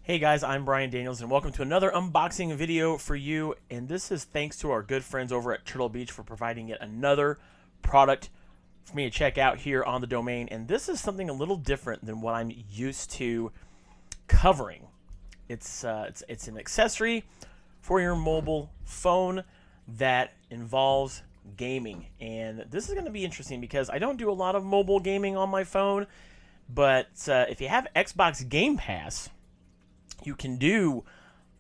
Hey guys, I'm Brian Daniels and welcome to another unboxing video for you. And this is thanks to our good friends over at Turtle Beach for providing yet another product for me to check out here on the domain. And this is something a little different than what I'm used to covering. It's an accessory for your mobile phone that involves gaming. And this is going to be interesting because I don't do a lot of mobile gaming on my phone, but if you have Xbox Game Pass, you can do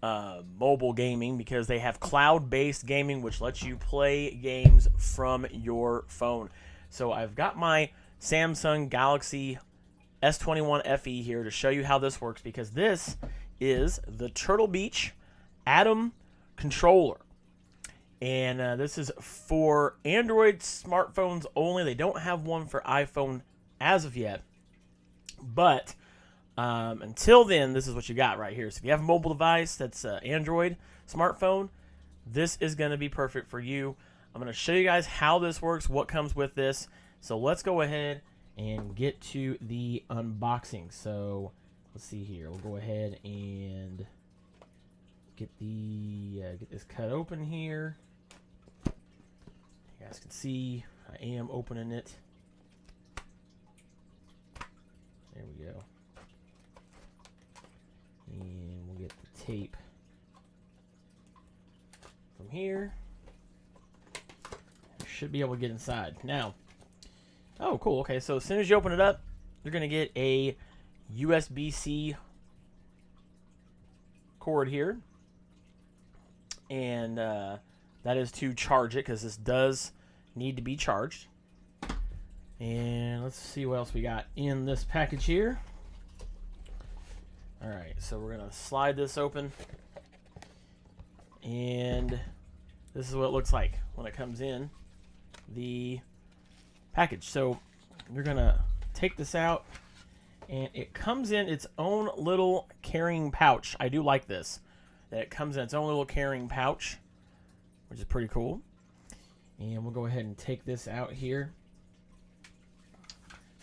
mobile gaming because they have cloud-based gaming, which lets you play games from your phone. So I've got my Samsung Galaxy S21 FE here to show you how this works, because this is the Turtle Beach Atom controller. And this is for Android smartphones only. They don't have one for iPhone as of yet. But until then, this is what you got right here. So if you have a mobile device that's an Android smartphone, this is going to be perfect for you. I'm going to show you guys how this works, what comes with this. So let's go ahead and get to the unboxing. So let's see here. We'll go ahead and get this cut open here. You guys can see I am opening it. There we go. And we'll get the tape from here. Should be able to get inside. Now, oh, cool. Okay, so as soon as you open it up, you're going to get a USB-C cord here. And that is to charge it, because this does need to be charged. And let's see what else we got in this package here. Alright, so we're going to slide this open. And this is what it looks like when it comes in the package. So you're going to take this out, and it comes in its own little carrying pouch. I do like this, that it comes in its own little carrying pouch, which is pretty cool. And we'll go ahead and take this out here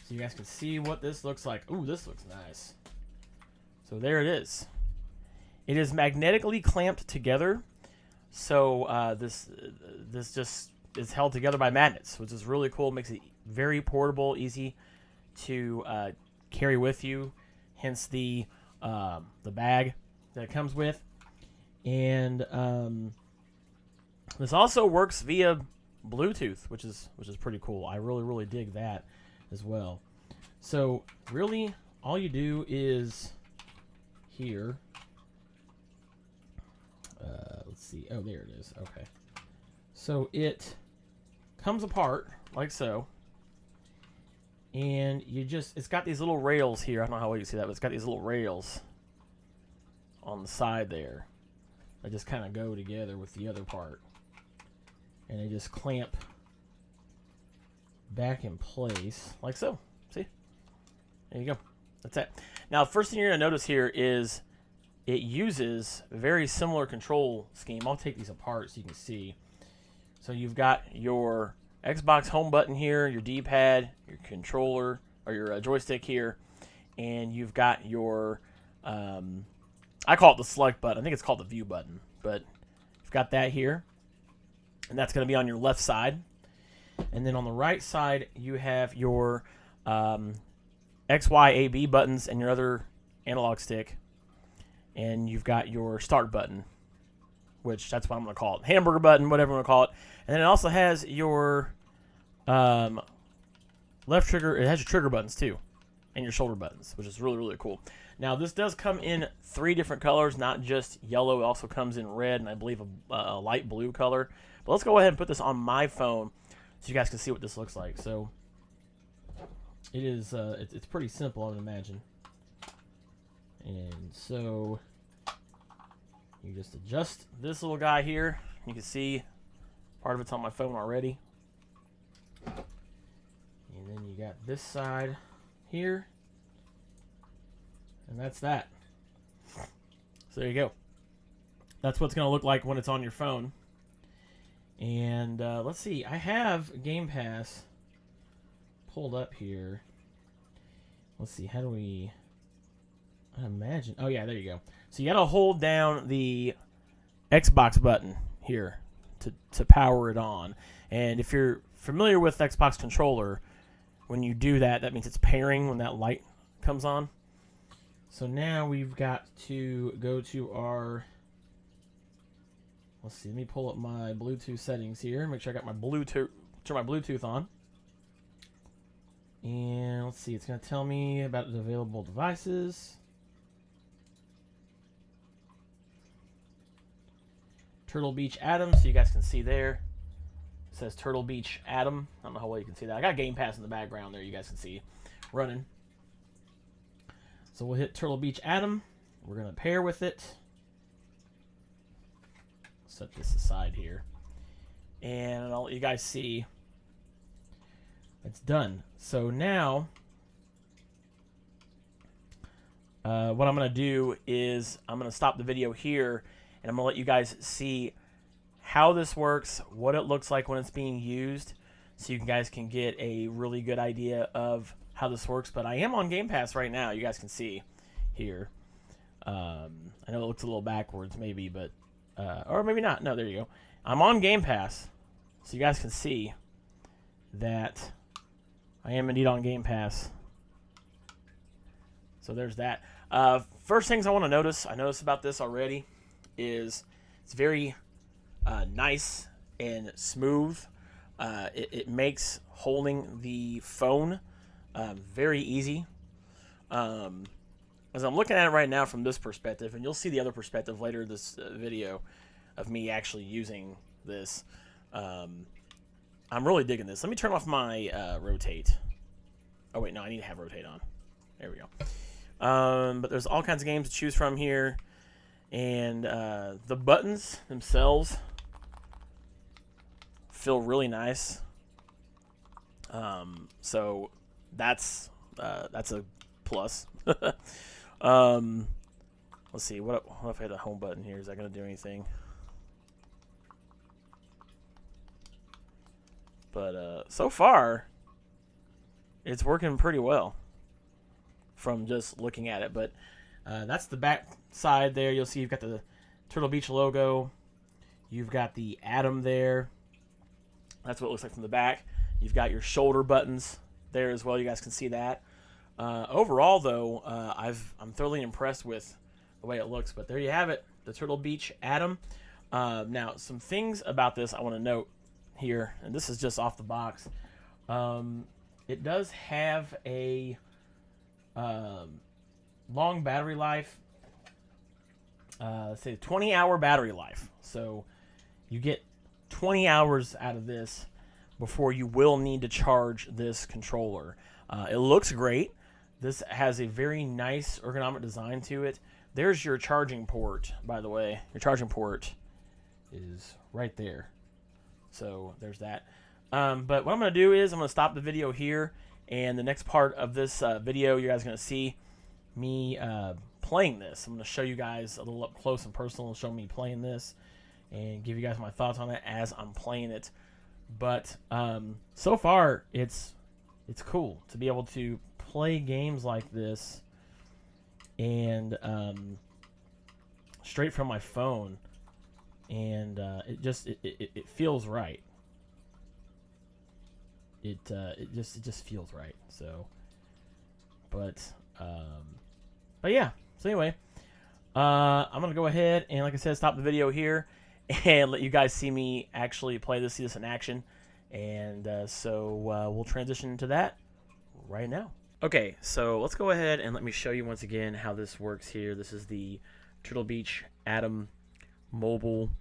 so you guys can see what this looks like. Ooh, this looks nice. So there it is. It is magnetically clamped together. So this just is held together by magnets, which is really cool. Makes it very portable, easy to carry with you. Hence the bag that it comes with. And this also works via Bluetooth, which is pretty cool. I really dig that as well. So really, all you do is here. Let's see. Oh, there it is. Okay. So it comes apart like so, and it's got these little rails here. I don't know how well you see that, but it's got these little rails on the side there that just kind of go together with the other part, and they just clamp back in place like so. See? There you go. That's it. Now, first thing you're going to notice here is it uses a very similar control scheme. I'll take these apart so you can see. So you've got your Xbox home button here, your D-pad, your controller, or your joystick here, and you've got your, I call it the select button. I think it's called the view button, but you've got that here, and that's going to be on your left side. And then on the right side, you have your X, Y, A, B buttons and your other analog stick. And you've got your start button, which that's what I'm going to call it. Hamburger button, whatever you want to call it. And then it also has your left trigger. It has your trigger buttons too, and your shoulder buttons, which is really cool. Now, this does come in 3 different colors, not just yellow. It also comes in red and I believe a light blue color. But let's go ahead and put this on my phone so you guys can see what this looks like. So it is it's pretty simple, I would imagine. And so you just adjust this little guy here. You can see part of it's on my phone already. And then you got this side here. And that's that. So there you go. That's what it's going to look like when it's on your phone. And let's see. I have Game Pass pulled up here. Let's see. How do we... I imagine. Oh yeah, there you go. So you got to hold down the Xbox button here to power it on. And if you're familiar with Xbox controller, when you do that, that means it's pairing when that light comes on. So now we've got to go to our, let's see, let me pull up my Bluetooth settings here, make sure I got my Bluetooth, turn my Bluetooth on. And let's see, it's going to tell me about the available devices. Turtle Beach Atom, so you guys can see there. It says Turtle Beach Atom. I don't know how well you can see that. I got Game Pass in the background there, you guys can see running. So we'll hit Turtle Beach Atom. We're going to pair with it. Set this aside here. And I'll let you guys see. It's done. So now, what I'm going to do is I'm going to stop the video here, and I'm going to let you guys see how this works, what it looks like when it's being used, so you guys can get a really good idea of how this works. But I am on Game Pass right now. You guys can see here. I know it looks a little backwards maybe, but or maybe not. No, there you go. I'm on Game Pass, so you guys can see that I am indeed on Game Pass. So there's that. First things I want to notice, I noticed about this already, is it's very nice and smooth. It makes holding the phone very easy. As I'm looking at it right now from this perspective, and you'll see the other perspective later in this video of me actually using this, I'm really digging this. Let me turn off my rotate. Oh wait, no, I need to have rotate on. There we go. But there's all kinds of games to choose from here, and the buttons themselves feel really nice. So that's a plus. Let's see. What if I hit a home button here? Is that going to do anything? But so far, it's working pretty well from just looking at it. But that's the back side there. You'll see you've got the Turtle Beach logo. You've got the Atom there. That's what it looks like from the back. You've got your shoulder buttons there as well. You guys can see that. Overall, though, I'm thoroughly impressed with the way it looks. But there you have it, the Turtle Beach Atom. Now, some things about this I want to note here, and this is just off the box. It does have a long battery life. Let's say 20-hour battery life. So you get 20 hours out of this before you will need to charge this controller. It looks great. This has a very nice ergonomic design to it. There's your charging port, by the way. Your charging port is right there. So there's that. But what I'm going to do is I'm going to stop the video here. And the next part of this video, you guys are going to see me playing this. I'm going to show you guys a little up close and personal, show me playing this, and give you guys my thoughts on it as I'm playing it. But so far, it's cool to be able to play games like this and straight from my phone, and it feels right. It just feels right. So, but yeah. So anyway, I'm gonna go ahead and, like I said, stop the video here and let you guys see me actually play this, see this in action, and so we'll transition to that right now. Okay, so let's go ahead and let me show you once again how this works here. This is the Turtle Beach Atom mobile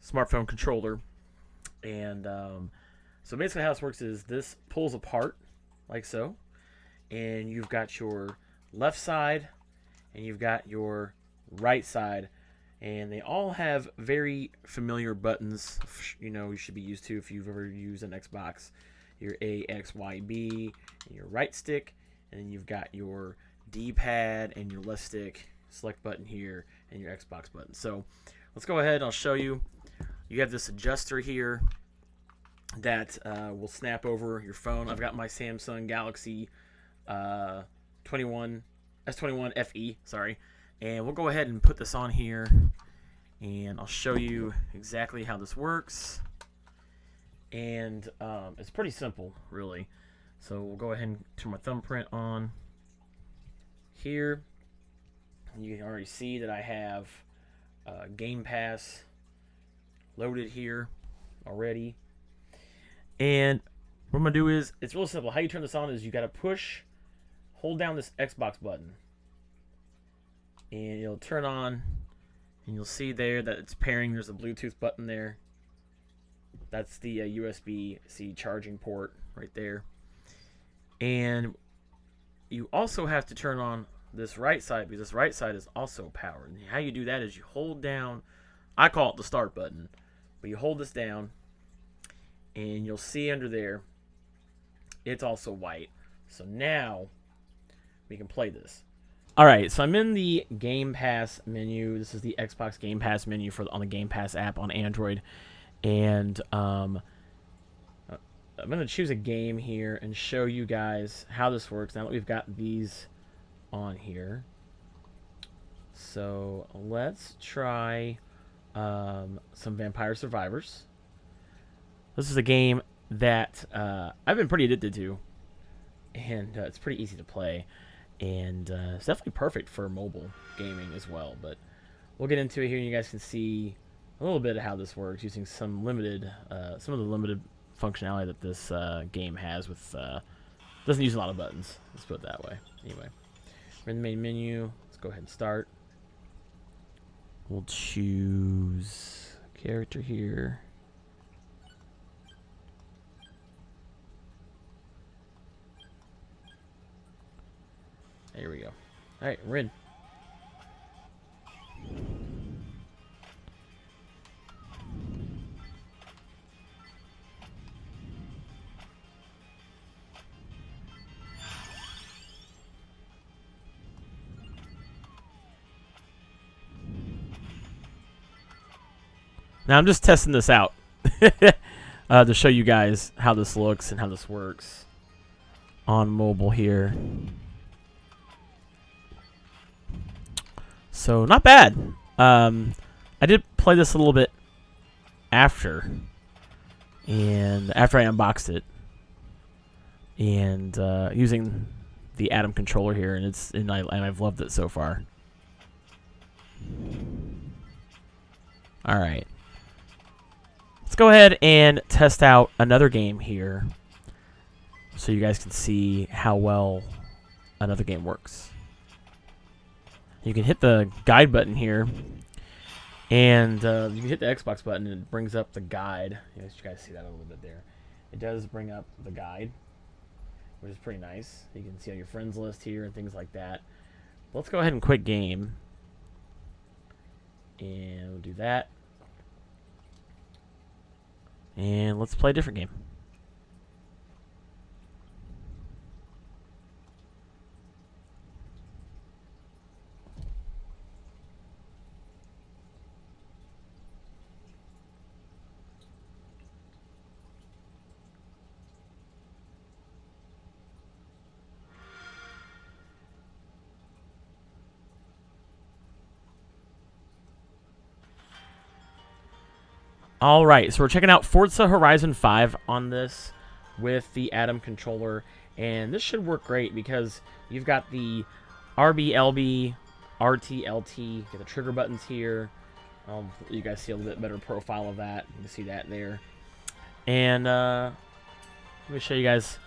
smartphone controller, and so basically how this works is this pulls apart like so, and you've got your left side and you've got your right side, and they all have very familiar buttons, you should be used to if you've ever used an Xbox. Your A, X, Y, B, and your right stick, and then you've got your D-pad and your left stick, select button here, and your Xbox button. So let's go ahead and I'll show you. You have this adjuster here that will snap over your phone. I've got my Samsung Galaxy 21 S21 FE, sorry. And we'll go ahead and put this on here, and I'll show you exactly how this works. And it's pretty simple, really. So we'll go ahead and turn my thumbprint on here. You can already see that I have Game Pass loaded here already. And what I'm going to do is, it's real simple. How you turn this on is you got to hold down this Xbox button. And it'll turn on, and you'll see there that it's pairing. There's a Bluetooth button there. That's the USB-C charging port right there. And you also have to turn on this right side, because this right side is also powered. And how you do that is you hold down, I call it the start button, but you hold this down, and you'll see under there, it's also white. So now we can play this. All right, so I'm in the Game Pass menu. This is the Xbox Game Pass menu on the Game Pass app on Android. And I'm going to choose a game here and show you guys how this works now that we've got these on here. So let's try some Vampire Survivors. This is a game that I've been pretty addicted to, and it's pretty easy to play. And it's definitely perfect for mobile gaming as well. But we'll get into it here, and you guys can see a little bit of how this works using some of the limited functionality that this game has. Doesn't use a lot of buttons. Let's put it that way. Anyway, we're in the main menu. Let's go ahead and start. We'll choose character here. There we go. All right, we're in. Now I'm just testing this out to show you guys how this looks and how this works on mobile here. So not bad. I did play this a little bit after I unboxed it, and using the Atom controller here, and I've loved it so far. All right, let's go ahead and test out another game here, so you guys can see how well another game works. You can hit the guide button here, and you can hit the Xbox button, and it brings up the guide. You guys see that a little bit there. It does bring up the guide, which is pretty nice. You can see on your friends list here and things like that. Let's go ahead and quit game, and we'll do that. And let's play a different game. All right, so we're checking out Forza Horizon 5 on this with the Atom controller, and this should work great because you've got the RB, LB, RT, LT, get the trigger buttons here. You guys see a little bit better profile of that. You can see that there. And let me show you guys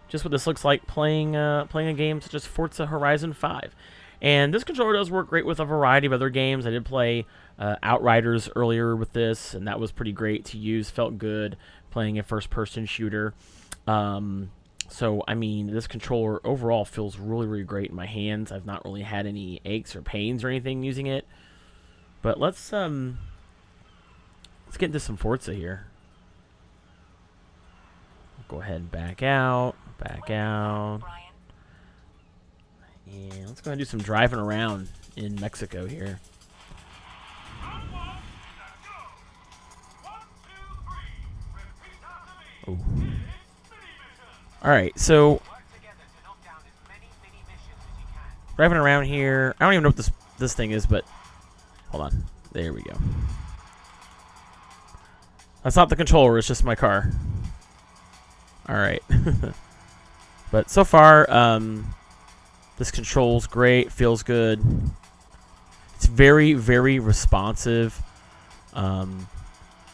just what this looks like playing a game such as Forza Horizon 5. And this controller does work great with a variety of other games. I did play Outriders earlier with this, and that was pretty great to use. Felt good playing a first-person shooter. So, I mean, this controller overall feels really, really great in my hands. I've not really had any aches or pains or anything using it. But let's get into some Forza here. Go ahead and back out. And let's go ahead and do some driving around in Mexico here. Oh. All right, so driving around here. I don't even know what this thing is, but hold on. There we go. That's not the controller. It's just my car. All right. But so far, this controls great. Feels good. It's very, very responsive. And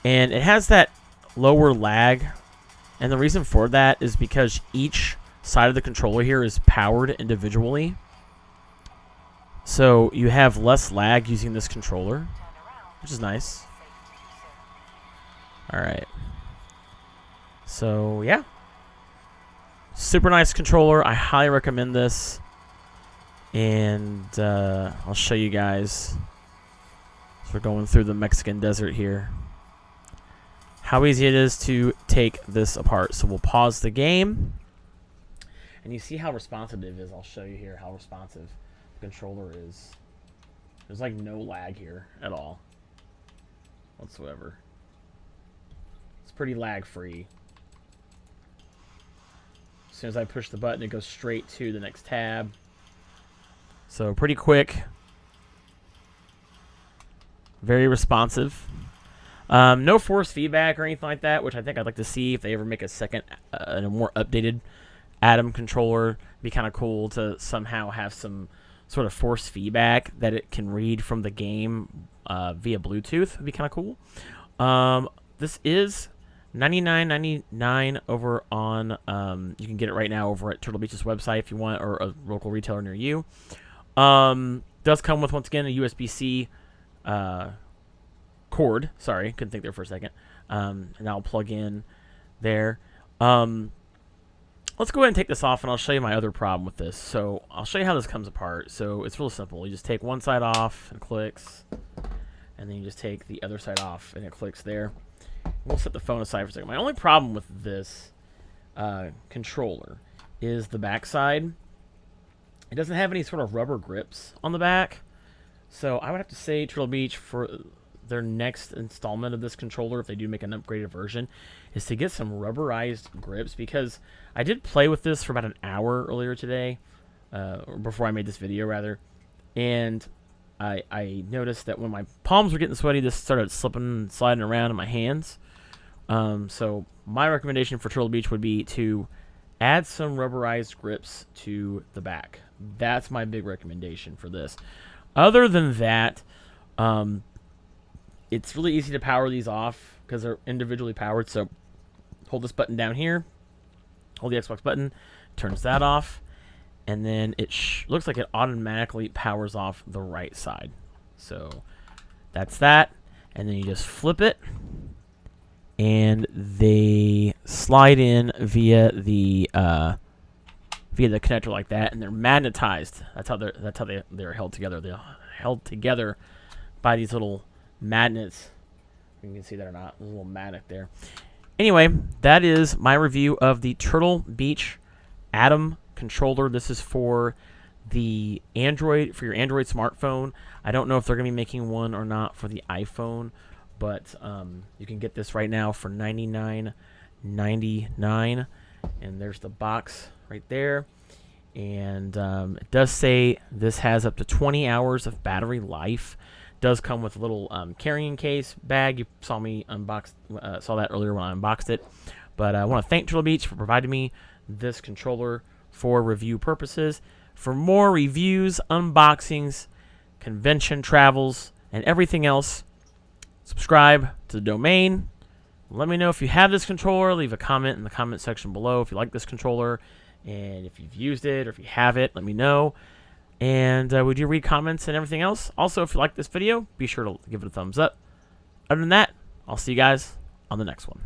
it has that lower lag. And the reason for that is because each side of the controller here is powered individually. So you have less lag using this controller, which is nice. Alright. So, yeah. Super nice controller. I highly recommend this. And I'll show you guys. So we're going through the Mexican desert here. How easy it is to take this apart. So we'll pause the game. And you see how responsive it is. I'll show you here how responsive the controller is. There's like no lag here at all. Whatsoever. It's pretty lag free. As soon as I push the button, it goes straight to the next tab. So pretty quick. Very responsive. No force feedback or anything like that, which I think I'd like to see if they ever make a second, a more updated Atom controller. It'd be kind of cool to somehow have some sort of force feedback that it can read from the game via Bluetooth. Would be kind of cool. This is $99.99 over on. You can get it right now over at Turtle Beach's website if you want, or a local retailer near you. Does come with, once again, a USB-C cord. Sorry, couldn't think there for a second. And I'll plug in there. Let's go ahead and take this off, and I'll show you my other problem with this. So I'll show you how this comes apart. So it's real simple. You just take one side off and it clicks, and then you just take the other side off and it clicks there. We'll set the phone aside for a second. My only problem with this controller is the back side. It doesn't have any sort of rubber grips on the back. So I would have to say Turtle Beach, for their next installment of this controller, if they do make an upgraded version, is to get some rubberized grips, because I did play with this for about an hour earlier today, or before I made this video rather, and I noticed that when my palms were getting sweaty, this started slipping and sliding around in my hands. So my recommendation for Turtle Beach would be to add some rubberized grips to the back. That's my big recommendation for this. Other than that, it's really easy to power these off because they're individually powered. So hold this button down here, hold the Xbox button, turns that off, and then it looks like it automatically powers off the right side. So that's that. And then you just flip it, and they slide in via the connector like that, and they're magnetized. That's how they're held together. They're held together by these little magnets. You can see that or not. There's a little magnet there. Anyway, that is my review of the Turtle Beach Atom controller. This is for the Android, for your Android smartphone. I don't know if they're going to be making one or not for the iPhone, but you can get this right now for $99.99, and there's the box right there. And it does say this has up to 20 hours of battery life. Does come with a little carrying case bag. You saw me saw that earlier when I unboxed it. But I want to thank Turtle Beach for providing me this controller for review purposes. For more reviews, unboxings, convention travels, and everything else, subscribe to the domain. Let me know if you have this controller. Leave a comment in the comment section below if you like this controller, and if you've used it, or if you have it, let me know. And we do read comments and everything else. Also, if you like this video, be sure to give it a thumbs up. Other than that, I'll see you guys on the next one.